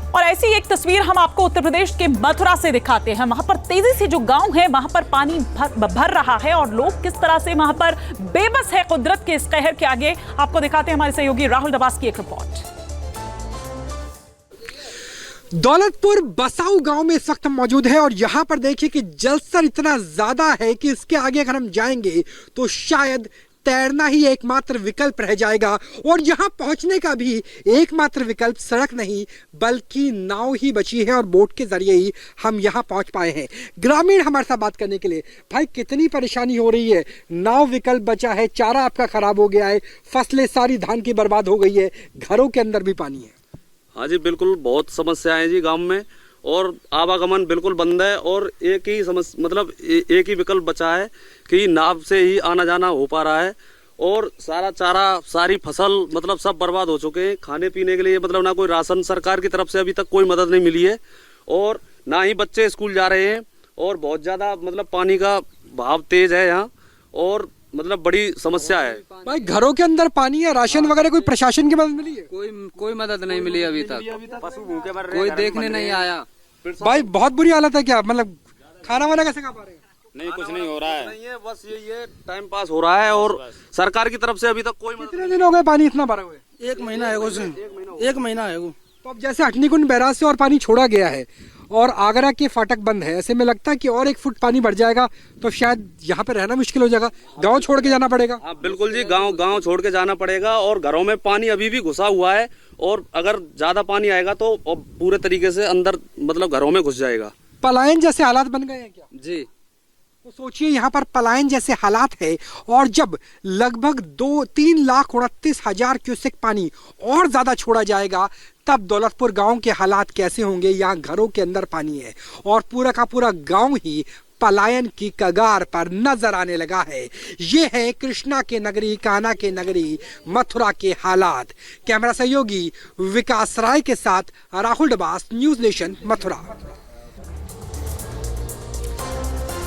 और ऐसी एक तस्वीर हम आपको उत्तर प्रदेश के मथुरा से दिखाते हैं। वहां पर तेजी से जो गांव है वहां पर पानी भर रहा है और लोग किस तरह से वहां पर बेबस है कुदरत के इस कहर के आगे। आपको दिखाते हैं हमारे सहयोगी राहुल दबास की एक रिपोर्ट। दौलतपुर बसाऊ गांव में इस वक्त हम मौजूद हैं और यहाँ पर देखिए कि जलस्तर इतना ज्यादा है कि इसके आगे अगर हम जाएंगे तो शायद तैरना ही एकमात्र विकल्प रह जाएगा। और यहाँ पहुंचने का भी एकमात्र विकल्प सड़क नहीं बल्कि नाव ही बची है और बोट के जरिए ही हम यहाँ पहुंच पाए हैं। ग्रामीण हमारे साथ बात करने के लिए, भाई कितनी परेशानी हो रही है? नाव विकल्प बचा है, चारा आपका खराब हो गया है, फसलें सारी धान की बर्बाद हो गई है, घरों के अंदर भी पानी है। हाँ जी बिल्कुल, बहुत समस्याएं हैं जी गांव में और आवागमन बिल्कुल बंद है और एक ही एक ही विकल्प बचा है कि नाव से ही आना जाना हो पा रहा है। और सारा चारा सारी फसल सब बर्बाद हो चुके हैं। खाने पीने के लिए ना कोई राशन सरकार की तरफ से अभी तक कोई मदद नहीं मिली है और ना ही बच्चे स्कूल जा रहे हैं। और बहुत ज्यादा पानी का बहाव तेज है यहाँ और बड़ी समस्या है। भाई घरों के अंदर पानी है, राशन वगैरह कोई प्रशासन की मदद मिली है? कोई मदद नहीं मिली अभी तक, कोई देखने नहीं आया। भाई बहुत बुरी हालत है क्या? खाना वाना कैसे खा पा रहे हैं? नहीं, कुछ नहीं हो रहा है, नहीं है, बस ये टाइम पास हो रहा है और सरकार की तरफ से अभी तक कोई मदद। कितने दिन हो गए पानी इतना भरा हुआ है? एक महीना है वो। तो अब जैसे हटनीकुंड बैराज से और पानी छोड़ा गया है और आगरा के फाटक बंद है, ऐसे में लगता है कि और 1 फुट पानी बढ़ जाएगा तो शायद यहाँ पे रहना मुश्किल हो जाएगा, गांव छोड़ के जाना पड़ेगा। हाँ बिल्कुल जी, गांव छोड़ के जाना पड़ेगा और घरों में पानी अभी भी घुसा हुआ है और अगर ज्यादा पानी आएगा तो पूरे तरीके से अंदर घरों में घुस जाएगा। पलायन जैसे हालात बन गए हैं क्या? जी, तो सोचिए यहाँ पर पलायन जैसे हालात है और जब लगभग 3,29,000 क्यूसेक पानी और ज्यादा छोड़ा जाएगा तब दौलतपुर गांव के हालात कैसे होंगे। यहाँ घरों के अंदर पानी है और पूरा का पूरा गांव ही पलायन की कगार पर नजर आने लगा है। ये है कृष्णा के नगरी, कान्हा के नगरी मथुरा के हालात। कैमरा सहयोगी विकास राय के साथ राहुल डबास, न्यूज नेशन, मथुरा।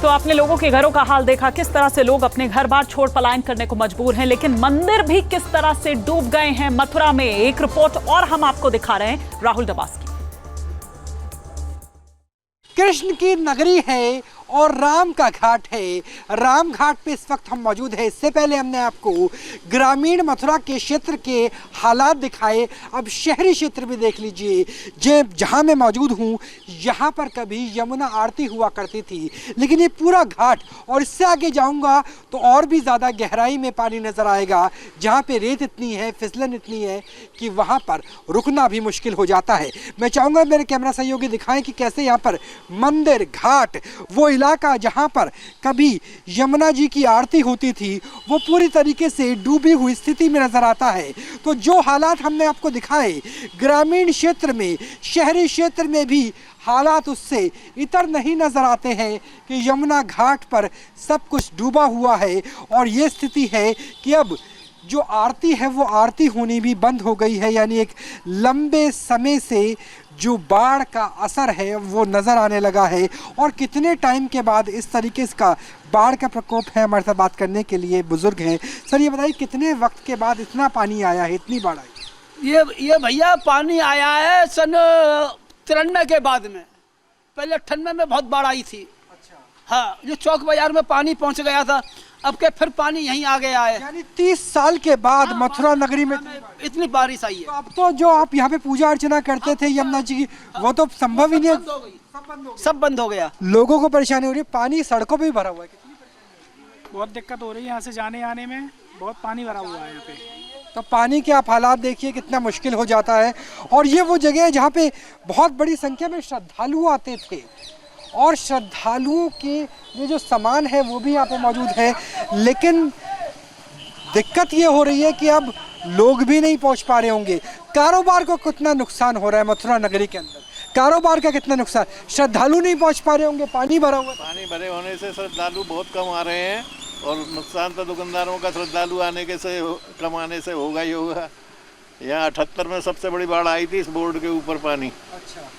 तो आपने लोगों के घरों का हाल देखा, किस तरह से लोग अपने घर बार छोड़ पलायन करने को मजबूर हैं, लेकिन मंदिर भी किस तरह से डूब गए हैं मथुरा में। एक रिपोर्ट और हम आपको दिखा रहे हैं राहुल दबास की। कृष्ण की नगरी है और राम का घाट है। राम घाट पे इस वक्त हम मौजूद हैं। इससे पहले हमने आपको ग्रामीण मथुरा के क्षेत्र के हालात दिखाए, अब शहरी क्षेत्र भी देख लीजिए। जहाँ मैं मौजूद हूँ यहाँ पर कभी यमुना आरती हुआ करती थी, लेकिन ये पूरा घाट और इससे आगे जाऊँगा तो और भी ज़्यादा गहराई में पानी नज़र आएगा, जहाँ पे रेत इतनी है, फिसलन इतनी है कि वहाँ पर रुकना भी मुश्किल हो जाता है। मैं चाहूँगा मेरे कैमरा सहयोगी दिखाएं कि कैसे यहाँ पर मंदिर, घाट, वो इलाका जहां पर कभी यमुना जी की आरती होती थी वो पूरी तरीके से डूबी हुई स्थिति में नजर आता है। तो जो हालात हमने आपको दिखाए ग्रामीण क्षेत्र में, शहरी क्षेत्र में भी हालात उससे इतर नहीं नजर आते हैं कि यमुना घाट पर सब कुछ डूबा हुआ है और ये स्थिति है कि अब जो आरती है वो आरती होनी भी बंद हो गई है। यानी एक लंबे समय से जो बाढ़ का असर है वो नज़र आने लगा है। और कितने टाइम के बाद इस तरीके का बाढ़ का प्रकोप है, हमारे साथ बात करने के लिए बुजुर्ग हैं। सर ये बताइए कितने वक्त के बाद इतना पानी आया है, इतनी बाढ़ आई? ये भैया पानी आया है सन 93 के बाद में। पहले 98 में बहुत बाढ़ आई थी। अच्छा। हाँ, जो चौक बाजार में पानी पहुंच गया था, अब के फिर पानी यहीं आ गया है। यानी 30 साल के बाद मथुरा नगरी में इतनी बारिश आई है। तो अब तो जो आप यहाँ पे पूजा अर्चना करते थे यमुना जी की, वो तो संभव ही नहीं है, सब बंद हो गया। लोगों को परेशानी हो रही है, पानी सड़कों पे भी भरा हुआ है। बहुत दिक्कत हो रही है, यहाँ से जाने आने में बहुत पानी भरा हुआ है यहाँ पे। तो पानी के आप हालात देखिए कितना मुश्किल हो जाता है। और ये वो जगह है जहाँ पे बहुत बड़ी संख्या में श्रद्धालु आते थे और श्रद्धालुओं के ये जो सामान है वो भी यहाँ पे मौजूद है, लेकिन दिक्कत ये हो रही है कि अब लोग भी नहीं पहुँच पा रहे होंगे। कारोबार को कितना नुकसान हो रहा है मथुरा नगरी के अंदर, कारोबार का कितना नुकसान, श्रद्धालु नहीं पहुँच पा रहे होंगे, पानी भरा हुआ। पानी भरे होने से श्रद्धालु बहुत कम आ रहे हैं और नुकसान तो दुकानदारों का श्रद्धालु आने के से कम आने से होगा ही होगा। यहाँ 78 में सबसे बड़ी बाढ़ आई थी इस बोर्ड के ऊपर पानी। अच्छा।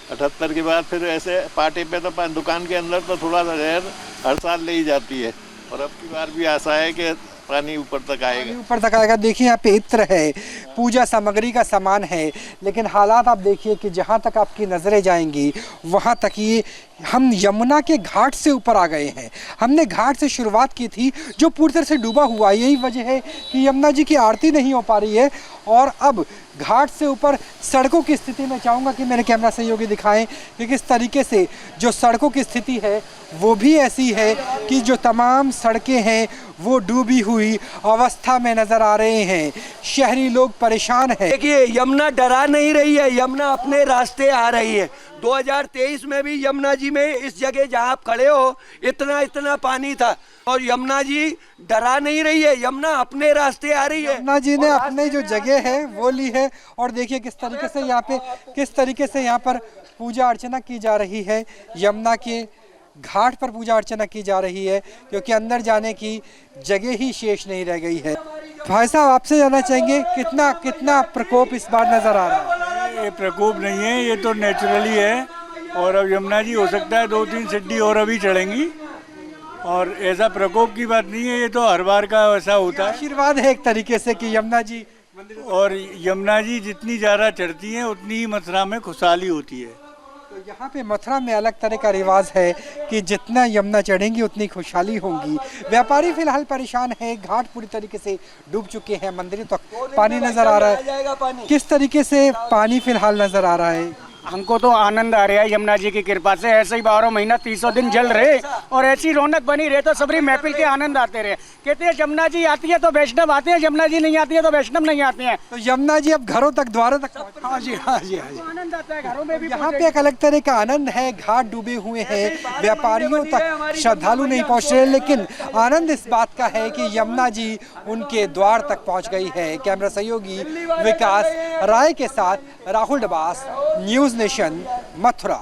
78 के बाद फिर ऐसे पाटे पे तो दुकान के अंदर तो थोड़ा सा जहर हर साल ले ही जाती है और अब की बार भी आशा है कि पानी ऊपर तक आएगा। ऊपर तक आएगा। देखिए यहाँ पे इत्र है, पूजा सामग्री का सामान है, लेकिन हालात आप देखिए कि जहाँ तक आपकी नज़रें जाएंगी वहाँ तक ये हम यमुना के घाट से ऊपर आ गए हैं। हमने घाट से शुरुआत की थी जो पूरी तरह से डूबा हुआ है। यही वजह है कि यमुना जी की आरती नहीं हो पा रही है। और अब घाट से ऊपर सड़कों की स्थिति मैं चाहूँगा कि मेरे कैमरा सहयोगी दिखाएं कि किस तरीके से जो सड़कों की स्थिति है वो भी ऐसी है कि जो तमाम सड़कें हैं वो डूबी हुई अवस्था में नज़र आ रहे हैं। शहरी लोग परेशान हैं। देखिए यमुना डरा नहीं रही है, यमुना अपने रास्ते आ रही है। 2023 में भी यमुना जी में इस जगह जहाँ आप खड़े हो इतना पानी था और यमुना जी डरा नहीं रही है, यमुना अपने रास्ते आ रही है। यमुना जी ने अपने जो जगह है वो ली है। और देखिए किस तरीके से यहाँ पर पूजा अर्चना की जा रही है। यमुना के घाट पर पूजा अर्चना की जा रही है क्योंकि अंदर जाने की जगह ही शेष नहीं रह गई है। भाई साहब आपसे जानना चाहेंगे कितना प्रकोप इस बार नजर आ रहा है? ये प्रकोप नहीं है, ये तो नेचुरली है। और अब यमुना जी हो सकता है 2-3 सीढ़ी और अभी चढ़ेंगी और ऐसा प्रकोप की बात नहीं है, ये तो हर बार का ऐसा होता है। आशीर्वाद है एक तरीके से कि यमुना जी और यमुना जी जितनी ज़्यादा चढ़ती हैं उतनी ही मथुरा में खुशहाली होती है। तो यहाँ पे मथुरा में अलग तरह का रिवाज है कि जितना यमुना चढ़ेंगी उतनी खुशहाली होगी। व्यापारी फिलहाल परेशान है, घाट पूरी तरीके से डूब चुके हैं, मंदिरों तक पानी नजर आ रहा है। किस तरीके से पानी फिलहाल नजर आ रहा है? हमको तो आनंद आ रहा है यमुना जी की कृपा से। ऐसे ही 12 महीना 300 दिन जल रहे और ऐसी रौनक बनी रहे तो सबरी महफिल के आनंद आते रहे। कहते हैं यमुना जी आती है तो वैष्णव आते हैं, यमुना जी नहीं आती है तो वैष्णव नहीं आते हैं। तो यमुना जी अब घरों तक, द्वारों तक। हाँ जी, हाँ जी, हाँ जी, आनंद आता है घरों में भी। यहाँ पे एक अलग तरह का आनंद है। घाट डूबे हुए हैं, व्यापारियों तक श्रद्धालु नहीं पहुँच रहे, लेकिन आनंद इस बात का है कि यमुना जी उनके द्वार तक पहुँच गई है। कैमरा सहयोगी विकास राय के साथ राहुल डबास, न्यूज़ नेशन, मथुरा।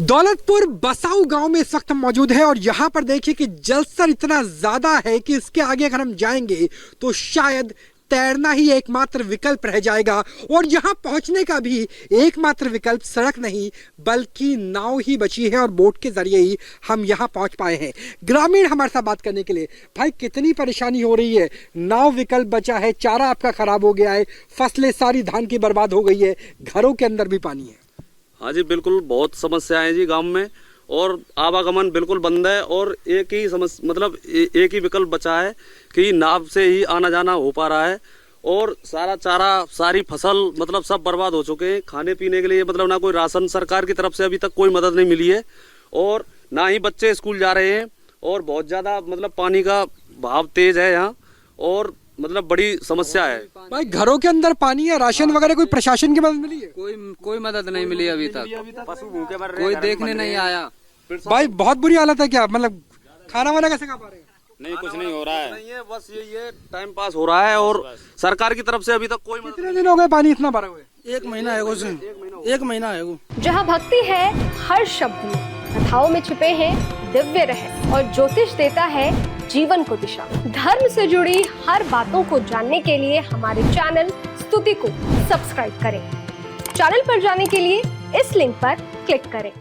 दौलतपुर बसाऊ गांव में इस वक्त हम मौजूद है और यहाँ पर देखिए कि जलस्तर इतना ज्यादा है कि इसके आगे अगर हम जाएंगे तो शायद तैरना ही एकमात्र विकल्प रह जाएगा। और यहाँ पहुँचने का भी एकमात्र विकल्प सड़क नहीं बल्कि नाव ही बची है और बोट के जरिए ही हम यहाँ पहुँच पाए हैं। ग्रामीण हमारे साथ बात करने के लिए, भाई कितनी परेशानी हो रही है? नाव विकल्प बचा है, चारा आपका खराब हो गया है, फसलें सारी धान की बर्बाद हो गई है, घरों के अंदर भी पानी है। हाँ जी बिल्कुल, बहुत समस्याएं जी गांव में और आवागमन बिल्कुल बंद है। और एक ही एक ही विकल्प बचा है कि नाव से ही आना जाना हो पा रहा है। और सारा चारा, सारी फसल मतलब सब बर्बाद हो चुके हैं। खाने पीने के लिए मतलब ना कोई राशन सरकार की तरफ से अभी तक कोई मदद नहीं मिली है और ना ही बच्चे स्कूल जा रहे हैं। और बहुत ज्यादा मतलब पानी का बहाव तेज है यहाँ और मतलब बड़ी समस्या है। भाई घरों के अंदर पानी है, राशन वगैरह कोई प्रशासन की मदद मिली है? कोई मदद नहीं मिली अभी तक, कोई देखने नहीं आया। भाई बहुत बुरी हालत है क्या? मतलब खाना वाना कैसे खा पा रहे हैं? नहीं, कुछ नहीं हो रहा है। नहीं है, बस ये टाइम पास हो रहा है और सरकार की तरफ से अभी तक कोई कितने दिन हो गए पानी इतना भरा हुआ है? 1 महीना है एक महीना है। जहाँ भक्ति है हर शब्द में, कथाओं में छुपे हैं दिव्य रहस्य और ज्योतिष देता है जीवन को दिशा। धर्म से जुड़ी हर बातों को जानने के लिए हमारे चैनल स्तुति को सब्सक्राइब करें। चैनल पर जाने के लिए इस लिंक पर क्लिक करें।